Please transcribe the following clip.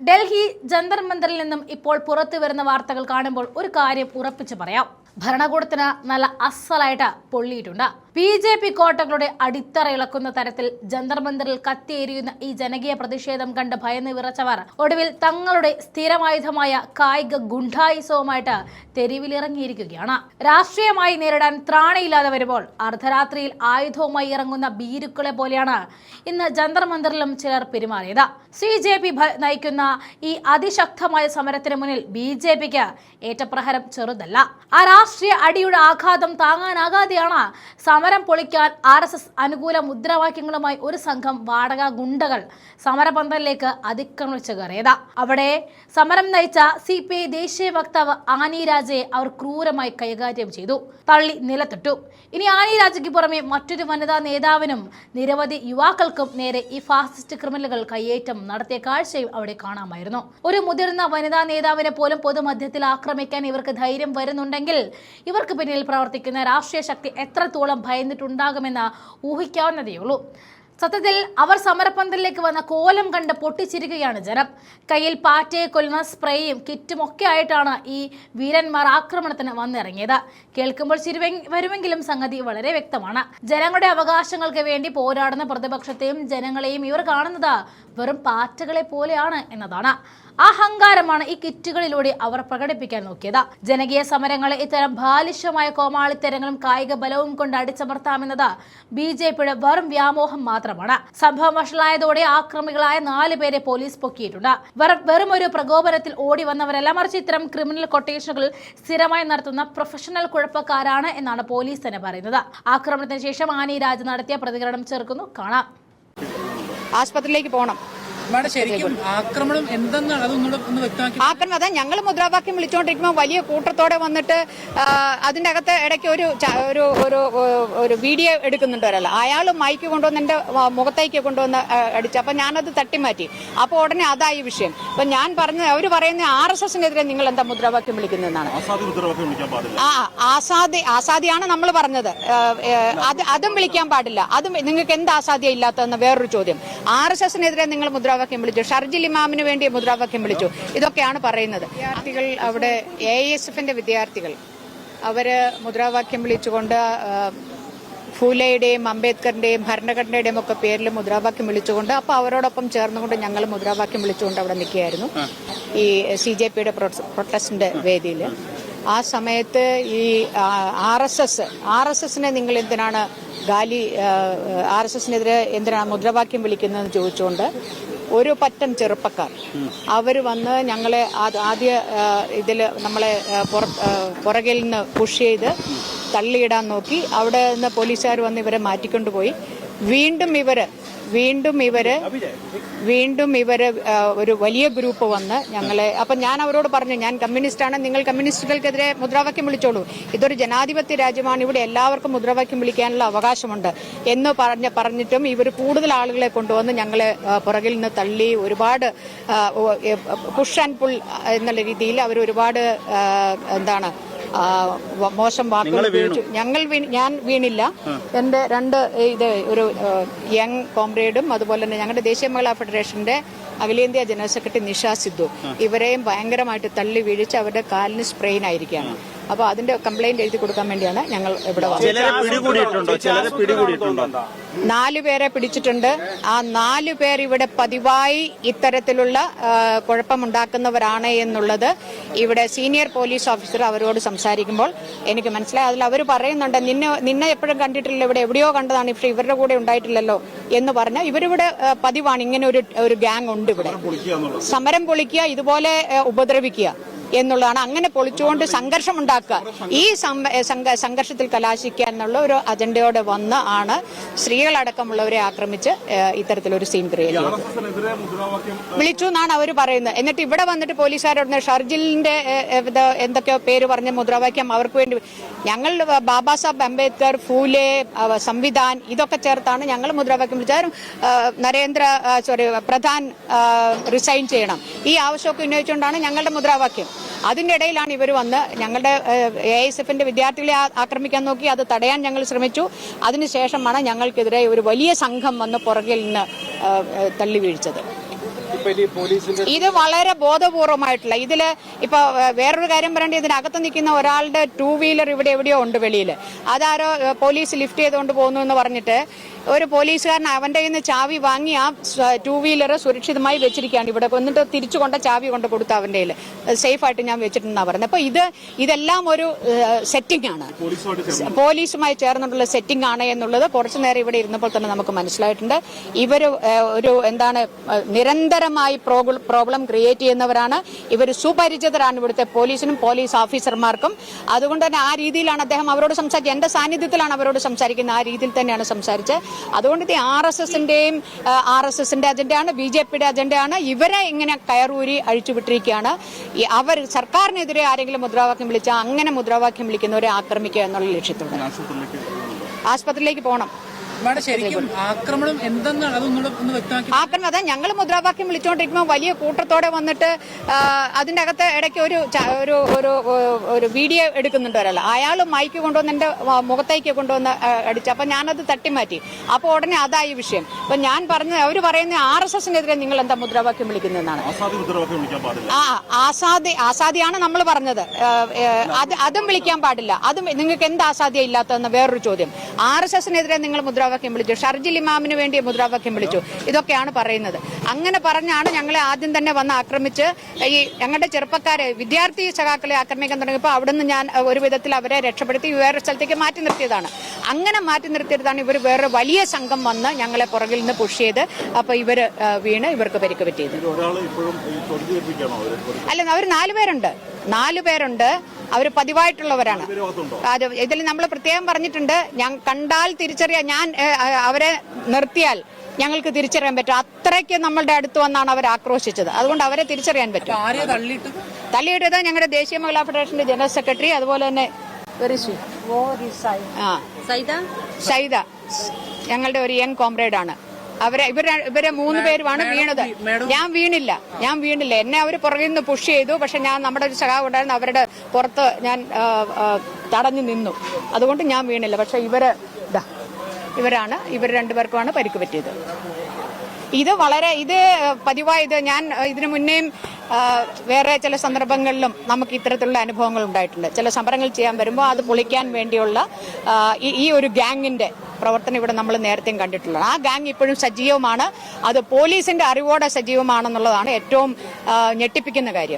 ഡൽഹി ജന്തർ മന്ദറിൽ നിന്നും ഇപ്പോൾ പുറത്തു വരുന്ന വാർത്തകൾ കാണുമ്പോൾ ഒരു കാര്യം ഉറപ്പിച്ചു പറയാം. ഭരണകൂടത്തിന് നല്ല അസലായിട്ട് പൊള്ളിയിട്ടുണ്ട്. BJP കോട്ടകളുടെ അടിത്തറ ഇളക്കുന്ന തരത്തിൽ ജന്തർ മന്ദറിൽ കത്തിയേരിയുന്ന ഈ ജനകീയ പ്രതിഷേധം കണ്ട് ഭയന്ന് വിറച്ചവർ ഒടുവിൽ തങ്ങളുടെ സ്ഥിരമായുധമായ കായിക ഗുണ്ടായുസവുമായിട്ട് തെരുവിലിറങ്ങിയിരിക്കുകയാണ്. രാഷ്ട്രീയമായി നേരിടാൻ ത്രാണിയില്ലാതെ വരുമ്പോൾ അർദ്ധരാത്രിയിൽ ആയുധവുമായി ഇറങ്ങുന്ന ഭീരുക്കളെ പോലെയാണ് ഇന്ന് ജന്തർ മന്ദറിലും ചിലർ പെരുമാറിയത്. CJP നയിക്കുന്ന ഈ അതിശക്തമായ സമരത്തിന് മുന്നിൽ BJPക്ക് ഏറ്റപ്രഹരം ചെറുതല്ല. ആ രാഷ്ട്രീയ അടിയുടെ ആഘാതം താങ്ങാനാകാതെയാണ് സമരം പൊളിക്കാൻ RSS അനുകൂല മുദ്രാവാക്യങ്ങളുമായി ഒരു സംഘം വാടക ഗുണ്ടകൾ സമരപന്തലിലേക്ക് അതിക്രമിച്ചു കയറിയത്. അവിടെ സമരം നയിച്ച CPI ദേശീയ വക്താവ് ആനി രാജയെ അവർ ക്രൂരമായി കൈകാര്യം ചെയ്തു, തള്ളി നിലത്തിട്ടു. ഇനി ആനി രാജയ്ക്ക് പുറമെ മറ്റൊരു വനിതാ നേതാവിനും നിരവധി യുവാക്കൾക്കും നേരെ ഈ ഫാസിസ്റ്റ് ക്രിമിനലുകൾ കയ്യേറ്റം നടത്തിയ കാഴ്ചയും അവിടെ കാണാമായിരുന്നു. ഒരു മുതിർന്ന വനിതാ നേതാവിനെ പോലും പൊതുമധ്യത്തിൽ ആക്രമിക്കാൻ ഇവർക്ക് ധൈര്യം വരുന്നുണ്ടെങ്കിൽ ഇവർക്ക് പിന്നിൽ പ്രവർത്തിക്കുന്ന രാഷ്ട്രീയ ശക്തി എത്രത്തോളം ഭയന്നിട്ടുണ്ടാകുമെന്ന് ഊഹിക്കാവുന്നതേയുള്ളൂ. സത്യത്തിൽ അവർ സമരപന്തലിലേക്ക് വന്ന കോലം കണ്ട് പൊട്ടിച്ചിരിക്കുകയാണ് ജനം. കയ്യിൽ പാറ്റയെ കൊല്ലുന്ന സ്പ്രേയും കിറ്റും ഒക്കെ ആയിട്ടാണ് ഈ വീരന്മാർ ആക്രമണത്തിന് വന്നിറങ്ങിയത്. കേൾക്കുമ്പോൾ ചിരി വരുമെങ്കിലും സംഗതി വളരെ വ്യക്തമാണ്. ജനങ്ങളുടെ അവകാശങ്ങൾക്ക് വേണ്ടി പോരാടുന്ന പ്രതിപക്ഷത്തെയും ജനങ്ങളെയും ഇവർ കാണുന്നത് വെറും പാറ്റകളെ പോലെയാണ് എന്നതാണ്. ആ അഹങ്കാരമാണ് ഈ കിറ്റുകളിലൂടെ അവർ പ്രകടിപ്പിക്കാൻ നോക്കിയത്. ജനകീയ സമരങ്ങളെ ഇത്തരം ബാലിശമായ കോമാളിത്തരങ്ങളും കായിക ബലവും കൊണ്ട് അടിച്ചമർത്താമെന്നത് BJPയുടെ വെറും വ്യാമോഹം മാത്രമാണ്. സംഭവം വഷളായതോടെ ആക്രമികളായ 4 പേരെ പോലീസ് പൊക്കിയിട്ടുണ്ട്. വെറും ഒരു പ്രകോപനത്തിൽ ഓടി വന്നവരല്ല, മറിച്ച് ഇത്തരം ക്രിമിനൽ കൊട്ടേഷനുകൾ സ്ഥിരമായി നടത്തുന്ന പ്രൊഫഷണൽ കുഴപ്പക്കാരാണ് എന്നാണ് പോലീസ് തന്നെ പറയുന്നത്. ആക്രമണത്തിന് ശേഷം ആനി രാജ് നടത്തിയ പ്രതികരണം ചേർക്കുന്നു, കാണാം. ആശുപത്രിയിലേക്ക് പോകണം. ആക്രമണം എന്തെന്നാണ് അതൊന്നും വ്യക്തമാക്കി. ആക്രമണം അതാ ഞങ്ങൾ മുദ്രാവാക്യം വിളിച്ചുകൊണ്ടിരിക്കുമ്പോൾ വലിയ കൂട്ടത്തോടെ വന്നിട്ട് അതിന്റെ അകത്ത് ഇടയ്ക്ക് ഒരു വീഡിയോ എടുക്കുന്നുണ്ട് ഒരാൾ. അയാൾ മൈക്ക് കൊണ്ടുവന്ന് എന്റെ മുഖത്തേക്ക് കൊണ്ടുവന്ന് അടിച്ചു. അപ്പൊ ഞാനത് തട്ടിമാറ്റി. അപ്പൊ ഉടനെ അതായി വിഷയം. അപ്പൊ ഞാൻ പറഞ്ഞത് അവര് പറയുന്ന RSSനെതിരെ നിങ്ങൾ എന്താ മുദ്രാവാക്യം വിളിക്കുന്നതെന്നാണ്. ആസാദിയാണ് നമ്മൾ പറഞ്ഞത്. അതും വിളിക്കാൻ പാടില്ല. അതും നിങ്ങൾക്ക് എന്ത് ആസാദ്യം ഇല്ലാത്തതെന്ന് വേറൊരു ചോദ്യം. RSSനെതിരെ നിങ്ങൾ മുദ്രാവാക്യം വിളിച്ചു, ഷർജിൽ ഇമാമിന് വേണ്ടി മുദ്രാവാക്യം വിളിച്ചു, ഇതൊക്കെയാണ് പറയുന്നത്. വിദ്യാർത്ഥികൾ അവിടെ AISFന്റെ വിദ്യാർത്ഥികൾ അവര് മുദ്രാവാക്യം വിളിച്ചുകൊണ്ട് ഫൂലെയുടെയും അംബേദ്കറിന്റെയും ഭരണഘടനയുടെയും ഒക്കെ പേരിൽ മുദ്രാവാക്യം വിളിച്ചുകൊണ്ട് അപ്പൊ അവരോടൊപ്പം ചേർന്നുകൊണ്ട് ഞങ്ങൾ മുദ്രാവാക്യം വിളിച്ചുകൊണ്ട് അവിടെ നിൽക്കുകയായിരുന്നു ഈ CJPയുടെ പ്രൊട്ടസ്റ്റിന്റെ വേദിയിൽ. ആ സമയത്ത് ഈ RSSനെ നിങ്ങൾ എന്തിനാണ് RSSനെതിരെ എന്തിനാണ് മുദ്രാവാക്യം വിളിക്കുന്നതെന്ന് ചോദിച്ചുകൊണ്ട് ഒരു പറ്റം ചെറുപ്പക്കാർ അവർ വന്ന് ഞങ്ങളെ ആദ്യ ഇതിൽ നമ്മളെ പുറകിൽ നിന്ന് പുഷ് ചെയ്ത് തള്ളിയിടാൻ നോക്കി. അവിടെ നിന്ന് പോലീസുകാർ വന്ന് ഇവരെ മാറ്റിക്കൊണ്ടുപോയി. വീണ്ടും ഇവര് ഒരു വലിയ ഗ്രൂപ്പ് വന്ന് ഞങ്ങളെ. അപ്പൊ ഞാൻ അവരോട് പറഞ്ഞു, ഞാൻ കമ്മ്യൂണിസ്റ്റാണ്, നിങ്ങൾ കമ്മ്യൂണിസ്റ്റുകൾക്കെതിരെ മുദ്രാവാക്യം വിളിച്ചോളൂ, ഇതൊരു ജനാധിപത്യ രാജ്യമാണ്, ഇവിടെ എല്ലാവർക്കും മുദ്രാവാക്യം വിളിക്കാനുള്ള അവകാശമുണ്ട് എന്ന് പറഞ്ഞിട്ടും ഇവർ കൂടുതൽ ആളുകളെ കൊണ്ടുവന്ന് ഞങ്ങളെ പുറകിൽ നിന്ന് തള്ളി ഒരുപാട് പുഷ് ആൻഡ് പുൾ എന്നുള്ള രീതിയിൽ അവർ ഒരുപാട് മോശം വാക്കുകൾ ഉപയോഗിച്ചു. ഞാൻ വീണില്ല. എന്റെ ഒരു യങ് കോംറേഡും അതുപോലെ തന്നെ ഞങ്ങളുടെ ദേശീയ മഹിളാ ഫെഡറേഷന്റെ അഖിലേന്ത്യാ ജനറൽ സെക്രട്ടറി നിഷ സിദ്ധു ഇവരെയും ഭയങ്കരമായിട്ട് തള്ളി വീഴിച്ച് അവരുടെ കാലിന് സ്പ്രെയിൻ ആയിരിക്കുകയാണ്. അപ്പൊ അതിന്റെ കംപ്ലൈന്റ് എഴുതി കൊടുക്കാൻ വേണ്ടിയാണ് ഞങ്ങൾ ഇവിടെ വന്നത്. 4 പേരെ പിടിച്ചിട്ടുണ്ട്. ആ 4 പേർ ഇവിടെ പതിവായി ഇത്തരത്തിലുള്ള കുഴപ്പമുണ്ടാക്കുന്നവരാണ് എന്നുള്ളത് ഇവിടെ സീനിയർ പോലീസ് ഓഫീസർ അവരോട് സംസാരിക്കുമ്പോൾ എനിക്ക് മനസ്സിലായി. അതിൽ അവർ പറയുന്നുണ്ട്, നിന്നെ എപ്പോഴും കണ്ടിട്ടില്ല, ഇവിടെ എവിടെയോ കണ്ടതാണ്, പക്ഷെ ഇവരുടെ കൂടെ ഉണ്ടായിട്ടില്ലല്ലോ എന്ന് പറഞ്ഞ ഇവരിവിടെ പതിവാണ്. ഇങ്ങനെ ഒരു ഗ്യാങ് ഉണ്ട് ഇവിടെ. സമരം പൊളിക്കുക, ഇതുപോലെ ഉപദ്രവിക്കുക എന്നുള്ളതാണ്. അങ്ങനെ പൊളിച്ചുകൊണ്ട് സംഘർഷം ഉണ്ടാക്കുക, ഈ സംഘർഷത്തിൽ കലാശിക്കുക എന്നുള്ള ഒരു അജണ്ടയോടെ വന്ന് ആണ് സ്ത്രീകളടക്കമുള്ളവരെ ആക്രമിച്ച് ഇത്തരത്തിലൊരു സീൻ ക്രിയേറ്റ് വിളിച്ചു എന്നാണ് അവർ പറയുന്നത്. എന്നിട്ട് ഇവിടെ വന്നിട്ട് പോലീസുകാരോട് ഷർജിലിന്റെ എന്തൊക്കെയോ പേര് പറഞ്ഞ മുദ്രാവാക്യം അവർക്ക് വേണ്ടി ഞങ്ങൾ ബാബാ സാഹബ് അംബേദ്കർ, ഫൂലെ, സംവിധാൻ ഇതൊക്കെ ചേർത്താണ് ഞങ്ങൾ മുദ്രാവാക്യം വിളിച്ചത്. പ്രധാൻ റിസൈൻ ചെയ്യണം, ഈ ആവശ്യമൊക്കെ ഉന്നയിച്ചുകൊണ്ടാണ് ഞങ്ങളുടെ മുദ്രാവാക്യം. അതിന്റെ ഇടയിലാണ് ഇവർ വന്ന് ഞങ്ങളുടെ AISFന്റെ വിദ്യാർത്ഥികളെ ആക്രമിക്കാൻ നോക്കി. അത് തടയാൻ ഞങ്ങൾ ശ്രമിച്ചു. അതിനുശേഷമാണ് ഞങ്ങൾക്കെതിരെ ഒരു വലിയ സംഘം വന്ന് പുറകിൽ നിന്ന് തള്ളി വീഴ്ചത്. ഇത് വളരെ ബോധപൂർവമായിട്ടുള്ള ഇതില് ഇപ്പൊ വേറൊരു കാര്യം പറയേണ്ടത്, ഇതിനകത്ത് നിൽക്കുന്ന ഒരാളുടെ 2 വീലർ ഇവിടെ എവിടെയോ ഉണ്ട് വെളിയിൽ. അതാരോ പോലീസ് ലിഫ്റ്റ് ചെയ്തുകൊണ്ട് പോകുന്നു എന്ന് പറഞ്ഞിട്ട് ഒരു പോലീസുകാരൻ അവന്റെ കയ്യിൽ നിന്ന് ചാവി വാങ്ങി ആ 2 വീലർ സുരക്ഷിതമായി വെച്ചിരിക്കുകയാണ് ഇവിടെ. എന്നിട്ട് തിരിച്ചു കൊണ്ട ചാവി കൊണ്ട് കൊടുത്തു അവന്റെ കയ്യിൽ. സേഫ് ആയിട്ട് ഞാൻ വെച്ചിട്ടുണ്ടെന്നാണ് പറയുന്നത്. അപ്പൊ ഇതെല്ലാം ഒരു സെറ്റിംഗ് ആണ്, പോലീസുമായി ചേർന്നിട്ടുള്ള സെറ്റിംഗ് ആണ് എന്നുള്ളത് കുറച്ചു നേരം ഇവിടെ ഇരുന്നപ്പോൾ തന്നെ നമുക്ക് മനസ്സിലായിട്ടുണ്ട്. ഇവര് ഒരു എന്താണ് നിരന്തരമായി പ്രോബ്ലം ക്രിയേറ്റ് ചെയ്യുന്നവരാണ്. ഇവർ സുപരിചിതരാണ് ഇവിടുത്തെ പോലീസിനും പോലീസ് ഓഫീസർമാർക്കും. അതുകൊണ്ട് തന്നെ ആ രീതിയിലാണ് അദ്ദേഹം അവരോട് സംസാരിച്ചത്. എന്റെ സാന്നിധ്യത്തിലാണ് അവരോട് സംസാരിക്കുന്നത്. ആ രീതിയിൽ തന്നെയാണ് സംസാരിച്ചത്. അതുകൊണ്ട് ഇത് RSSന്റെ അജണ്ടയാണ്, BJPയുടെ അജണ്ടയാണ്. ഇവരെ ഇങ്ങനെ കയറൂരി അഴിച്ചുവിട്ടിരിക്കുകയാണ്. അവർ സർക്കാരിനെതിരെ ആരെങ്കിലും മുദ്രാവാക്യം വിളിച്ചാൽ അങ്ങനെ മുദ്രാവാക്യം വിളിക്കുന്നവരെ ആക്രമിക്കുക എന്നുള്ള ലക്ഷ്യത്തോടെ ആശുപത്രിയിലേക്ക് പോകണം. ശരിക്കും ആക്രമണം എന്തെന്നാണ് അതൊന്നുകൂടെ ഒന്ന് വ്യക്തമാക്കി. ആക്രമണം അതാ ഞങ്ങൾ മുദ്രാവാക്യം വിളിച്ചുകൊണ്ടിരിക്കുമ്പോൾ വലിയ കൂട്ടത്തോടെ വന്നിട്ട് അതിന്റെ അകത്ത് ഇടയ്ക്ക് ഒരു വീഡിയോ എടുക്കുന്നുണ്ട് ഒരാൾ. അയാൾ മൈക്ക് കൊണ്ടുവന്ന് എന്റെ മുഖത്തേക്ക് കൊണ്ടുവന്ന് അടിച്ചു. അപ്പൊ ഞാനത് തട്ടിമാറ്റി. അപ്പൊ ഉടനെ അതായി വിഷയം. അപ്പൊ ഞാൻ പറഞ്ഞത് അവര് പറയുന്ന RSSനെതിരെ നിങ്ങൾ എന്താ മുദ്രാവാക്യം വിളിക്കുന്നതെന്നാണ്. ആസാദിയാണ് നമ്മൾ പറഞ്ഞത്. അതും വിളിക്കാൻ പാടില്ല. അതും നിങ്ങൾക്ക് എന്ത് ആസാദ്യം ഇല്ലാത്തതെന്ന് വേറൊരു ചോദ്യം. RSSനെതിരെ നിങ്ങൾ മുദ്രാവാക്യം വിളിച്ചു, ഷർജിൽ ഇമാമിന് വേണ്ടി മുദ്രാവാക്യം വിളിച്ചു, ഇതൊക്കെയാണ് പറയുന്നത്. അങ്ങനെ പറഞ്ഞാണ് ഞങ്ങളെ ആദ്യം തന്നെ വന്ന് ആക്രമിച്ച് ഈ ഞങ്ങളുടെ ചെറുപ്പക്കാരെ വിദ്യാർത്ഥി സഖാക്കളെ ആക്രമിക്കാൻ തുടങ്ങിയപ്പോൾ അവിടുന്ന് ഞാൻ ഒരു വിധത്തിൽ അവരെ രക്ഷപ്പെടുത്തി വേറൊരു സ്ഥലത്തേക്ക് മാറ്റി നിർത്തിയതാണ്. അങ്ങനെ മാറ്റി നിർത്തിയതാണ് ഇവർ വേറെ വലിയ സംഘം വന്ന് ഞങ്ങളെ പുറകിൽ നിന്ന് പുഷ് ചെയ്ത് അപ്പൊ ഇവര് വീണ് ഇവർക്ക് പരിക്ക് പറ്റിയത്. അല്ല, അവർ 4 പേരുണ്ട്. അവർ പതിവായിട്ടുള്ളവരാണ്. ഇതിൽ നമ്മൾ പ്രത്യേകം പറഞ്ഞിട്ടുണ്ട്, ഞാൻ കണ്ടാൽ തിരിച്ചറിയാൻ, ഞാൻ അവരെ നിർത്തിയാൽ ഞങ്ങൾക്ക് തിരിച്ചറിയാൻ പറ്റും. അത്രയ്ക്ക് നമ്മളുടെ അടുത്ത് വന്നാണ് അവർ ആക്രോശിച്ചത്. അതുകൊണ്ട് അവരെ തിരിച്ചറിയാൻ പറ്റും. തള്ളിയിട്ടത് ഞങ്ങളുടെ ദേശീയ മഹിളാ ഫെഡറേഷന്റെ ജനറൽ സെക്രട്ടറി, അതുപോലെ തന്നെ സൈദ ഞങ്ങളുടെ ഒരു യങ് കോംറേഡ് ആണ്. ഇവരെ 3 പേരുമാണ് വീണത്. ഞാൻ വീണില്ല. എന്നെ അവർ പുറകിൽ നിന്ന് പുഷ് ചെയ്തു. പക്ഷെ ഞാൻ നമ്മുടെ ഒരു സഖാവ് ഉണ്ടായിരുന്നു, അവരുടെ പുറത്ത് ഞാൻ തടഞ്ഞു നിന്നു. അതുകൊണ്ട് ഞാൻ വീണില്ല. പക്ഷെ ഇവർ 2 പേർക്കുമാണ് പരിക്ക് പറ്റിയത്. ഇത് പതിവായത് ഞാൻ ഇതിനു മുന്നേയും വേറെ ചില സന്ദർഭങ്ങളിലും നമുക്ക് ഇത്തരത്തിലുള്ള അനുഭവങ്ങൾ ഉണ്ടായിട്ടുണ്ട്. ചില സമരങ്ങൾ ചെയ്യാൻ വരുമ്പോൾ അത് പൊളിക്കാൻ വേണ്ടിയുള്ള ഈ ഒരു ഗ്യാങ്ങിന്റെ പ്രവർത്തനം ഇവിടെ നമ്മൾ നേരത്തെയും കണ്ടിട്ടുള്ളത്. ആ ഗ്യാങ് ഇപ്പോഴും സജീവമാണ്. അത് പോലീസിന്റെ അറിവോടെ സജീവമാണെന്നുള്ളതാണ് ഏറ്റവും ഞെട്ടിപ്പിക്കുന്ന കാര്യം.